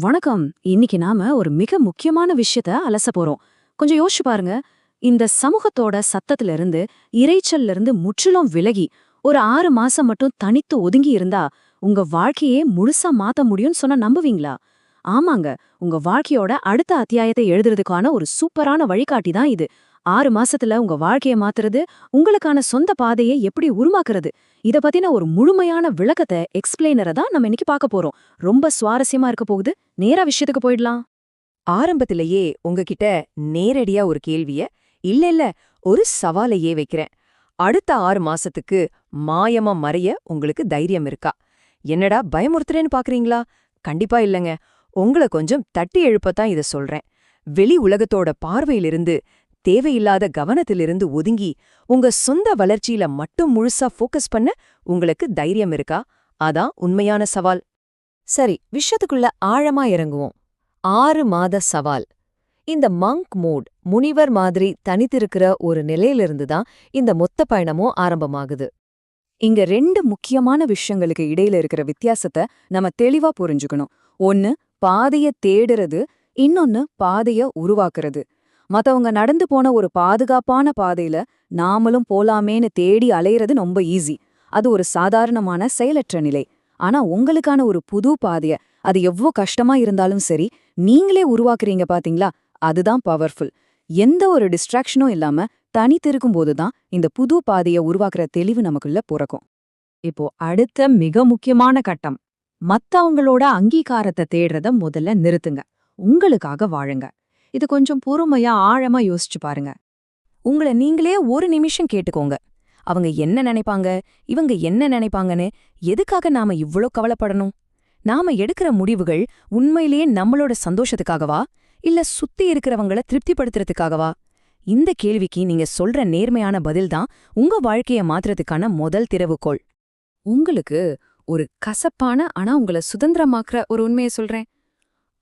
வணக்கம். இன்னைக்கு நாம ஒரு மிக முக்கியமான விஷயத்த அலச போறோம். கொஞ்சம் யோசிச்சு பாருங்க. இந்த சமூகத்தோட சத்தத்துல இருந்து, இரைச்சல்ல இருந்து முற்றிலும் விலகி, ஒரு 6 மாசம் மட்டும் தனித்து ஒதுங்கி இருந்தா, உங்க வாழ்க்கையே முழுசா மாத்த முடியும்னு சொன்னா நம்புவீங்களா? ஆமாங்க. உங்க வாழ்க்கையோட அடுத்த அத்தியாயத்தை எழுதுறதுக்கான ஒரு சூப்பரான வழிகாட்டி தான் இது. 6 மாசத்துல உங்க வாழ்க்கைய மாத்துறது, உங்களுக்கான சொந்த பாதையை எப்படி உருவாக்குறது, இத பத்தின ஒரு முழுமையான விளக்கத்தை எக்ஸ்பிளைனரை தான் நம்ம இன்னைக்கு பார்க்க போறோம். ரொம்ப சுவாரஸ்யமா இருக்க போகுது. நேரா விஷயத்துக்கு போயிடலாம். ஆரம்பத்திலேயே உங்ககிட்ட நேரடியா ஒரு கேள்விய, இல்ல ஒரு சவாலையே வைக்கிறேன். அடுத்த 6 மாசத்துக்கு மாயமா மறைய உங்களுக்கு தைரியம் இருக்கா? என்னடா பயமுறுத்துறேன்னு பாக்குறீங்களா? கண்டிப்பா இல்லங்க. உங்கள கொஞ்சம் தட்டி எழுப்பத்தான் இத சொல்றேன். வெளி உலகத்தோட பார்வையிலிருந்து, தேவையில்லாத கவனத்திலிருந்து ஒதுங்கி, உங்க சொந்த வளர்ச்சியில மட்டும் முழுசா ஃபோக்கஸ் பண்ண உங்களுக்கு தைரியம் இருக்கா? அதான் உண்மையான சவால். சரி, விஷயத்துக்குள்ள ஆழமா இறங்குவோம். 6 மாத சவால். இந்த மங்க் மோட், முனிவர் மாதிரி தனித்திருக்கிற ஒரு நிலையிலிருந்து தான் இந்த மொத்த பயணமும் ஆரம்பமாகுது. இங்க 2 முக்கியமான விஷயங்களுக்கு இடையில இருக்கிற வித்தியாசத்தை நம்ம தெளிவா புரிஞ்சுக்கணும். ஒன்னு பாதைய தேடுறது, இன்னொன்னு பாதைய உருவாக்குறது. மத்தவங்க நடந்து போன ஒரு பாதுகாப்பான பாதையில நாமளும் போலாமேன்னு தேடி அலையிறது ரொம்ப ஈஸி. அது ஒரு சாதாரணமான செயலற்ற நிலை. ஆனா உங்களுக்கான ஒரு புது பாதைய, அது எவ்ளோ கஷ்டமா இருந்தாலும் சரி, நீங்களே உருவாக்குறீங்க பாத்தீங்களா? அதுதான் பவர்ஃபுல். எந்த ஒரு டிஸ்ட்ராக்ஷனும் இல்லாம தனித்திருக்கும் போதுதான் இந்த புது பாதைய உருவாக்குற தெளிவு நமக்குள்ள பிறக்கும். இப்போ அடுத்த மிக முக்கியமான கட்டம். மத்தவங்களோட அங்கீகாரத்தை தேடுறத முதல்ல நிறுத்துங்க. உங்களுக்காக வாழுங்க. இது கொஞ்சம் பொறுமையா ஆழமா யோசிச்சு பாருங்க. உங்கள நீங்களே ஒரு நிமிஷம் கேட்டுக்கோங்க. அவங்க என்ன நினைப்பாங்க, இவங்க என்ன நினைப்பாங்கன்னு எதுக்காக நாம இவ்ளோ கவலைப்படணும்? நாம எடுக்கிற முடிவுகள் உண்மையிலேயே நம்மளோட சந்தோஷத்துக்காகவா, இல்ல சுத்தி இருக்கிறவங்கள திருப்திப்படுத்துறதுக்காகவா? இந்த கேள்விக்கு நீங்க சொல்ற நேர்மையான பதில்தான் உங்க வாழ்க்கைய மாத்துறதுக்கான முதல் திறவுகோல். உங்களுக்கு ஒரு கசப்பான ஆனா உங்கள சுதந்திரமாக்குற ஒரு உண்மையை சொல்றேன்.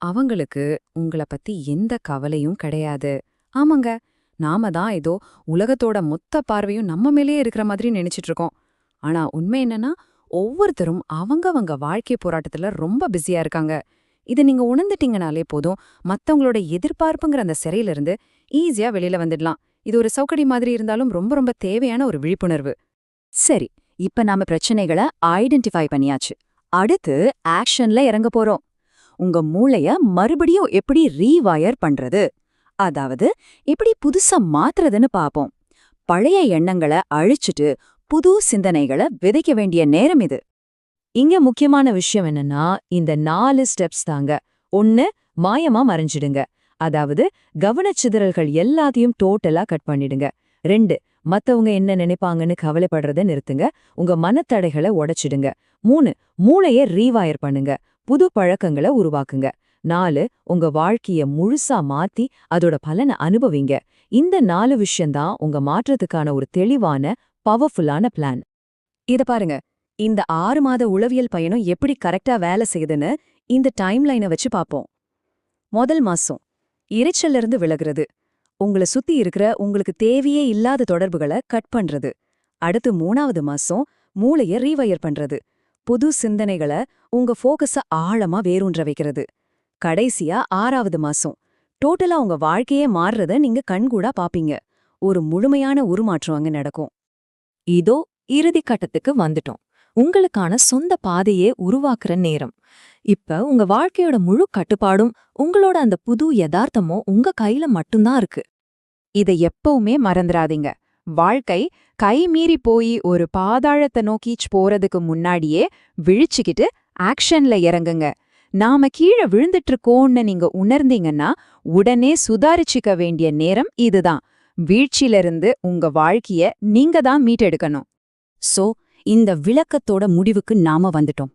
அவங்களுக்கு உங்கள பத்தி எந்த கவலையும் கிடையாது. ஆமாங்க, நாம தான் ஏதோ உலகத்தோட மொத்த பார்வையும் நம்ம மேலேயே இருக்கிற மாதிரி நினைச்சிட்டு இருக்கோம். ஆனா உண்மை என்னன்னா, ஒவ்வொருத்தரும் அவங்கவங்க வாழ்க்கை போராட்டத்துல ரொம்ப பிஸியா இருக்காங்க. இத நீங்க உணர்ந்துட்டீங்கனாலே போதும், மத்தவங்களோட எதிர்பார்ப்புங்கிற அந்த சிறையிலிருந்து ஈஸியா வெளியில வந்துடலாம். இது ஒரு சௌகடி மாதிரி இருந்தாலும் ரொம்ப ரொம்ப தேவையான ஒரு விழிப்புணர்வு. சரி, இப்ப நாம பிரச்சனைகளை ஐடென்டிஃபை பண்ணியாச்சு. அடுத்து ஆக்ஷன்ல இறங்க போறோம். உங்க மூளைய மறுபடியும் எப்படி ரீவயர் பண்றது, அதாவது எப்படி புதுசா மாத்துறதுன்னு பாப்போம். பழைய எண்ணங்களை அழிச்சிட்டு புது சிந்தனைகளை விதைக்க வேண்டிய நேரம் இது. இங்க முக்கியமான விஷயம் என்னன்னா, இந்த 4 ஸ்டெப்ஸ் தாங்க. 1, மாயமா மறைஞ்சிடுங்க. அதாவது கவனச்சிதறல்கள் எல்லாத்தையும் டோட்டலா கட் பண்ணிடுங்க. 2, மத்தவங்க என்ன நினைப்பாங்கன்னு கவலைப்படுறத நிறுத்துங்க. உங்க மனத்தடைகளை உடைச்சிடுங்க. 3, மூளைய ரீவயர் பண்ணுங்க. புது பழக்கங்களை உருவாக்குங்க. 4, உங்க வாழ்க்கைய முழுசா மாத்தி அதோட பலனை அனுபவிங்க. இந்த 4 விஷயம்தான் உங்க மாற்றத்துக்கான ஒரு தெளிவான, பவர்ஃபுல்லான பிளான். இத பாருங்க. இந்த 6 மாத உளவியல் பயணம் எப்படி கரெக்டா வேலை செய்யுதுன்னு இந்த டைம்லைனை வச்சு பாப்போம். முதல் மாசம் இரைச்சல்ல இருந்து விலகுறது. உங்கள சுத்தி இருக்கிற உங்களுக்கு தேவையே இல்லாத தொடர்புகளை கட் பண்றது. அடுத்து 3வது மாசம் மூளைய ரீவயர் பண்றது. புது சிந்தனைகளை உங்க ஃபோக்கஸ ஆழமா வேரூன்ற வைக்கிறது. கடைசியா 6வது மாசம் டோட்டலா உங்க வாழ்க்கையே மாறுறத நீங்க கண்கூடா பாப்பீங்க. ஒரு முழுமையான உருமாற்றம் அங்க நடக்கும். இதோ இறுதி கட்டத்துக்கு வந்துட்டோம். உங்களுக்கான சொந்த பாதையே உருவாக்குற நேரம். இப்ப உங்க வாழ்க்கையோட முழு கட்டுப்பாடும், உங்களோட அந்த புது யதார்த்தமும் உங்க கையில மட்டும்தான் இருக்கு. இதை எப்பவுமே மறந்துடாதீங்க. வாழ்க்கை கை மீறி போய் ஒரு பாதாளத்தை நோக்கி போறதுக்கு முன்னாடியே விழிச்சுக்கிட்டு ஆக்ஷன்ல இறங்குங்க. நாம கீழே விழுந்துட்டு இருக்கோம்னு நீங்க உணர்ந்தீங்கன்னா உடனே சுதாரிச்சுக்க வேண்டிய நேரம் இதுதான். வீழ்ச்சியிலிருந்து உங்க வாழ்க்கைய நீங்க தான் மீட்டெடுக்கணும். சோ, இந்த விளக்கத்தோட முடிவுக்கு நாம வந்துட்டோம்.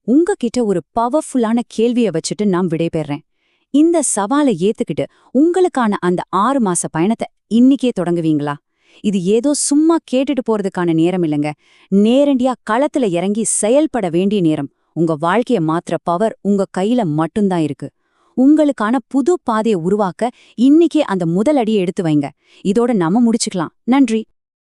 உங்ககிட்ட ஒரு பவர்ஃபுல்லான கேள்விய வச்சுட்டு நான் விடைபெறேன். இந்த சவாலை ஏத்துக்கிட்டு உங்களுக்கான அந்த 6 மாச பயணத்தை இன்னிக்கே தொடங்குவீங்களா? இது ஏதோ சும்மா கேட்டுட்டு போறதுக்கான நேரம் இல்லைங்க. நேரடியா களத்துல இறங்கி செயல்பட வேண்டிய நேரம். உங்க வாழ்க்கைய மாத்துற பவர் உங்க கையில மட்டும்தான் இருக்கு. உங்களுக்கான புது பாதையை உருவாக்க இன்னிக்கே அந்த முதல் அடியை எடுத்து வைங்க. இதோட நம்ம முடிச்சுக்கலாம். நன்றி.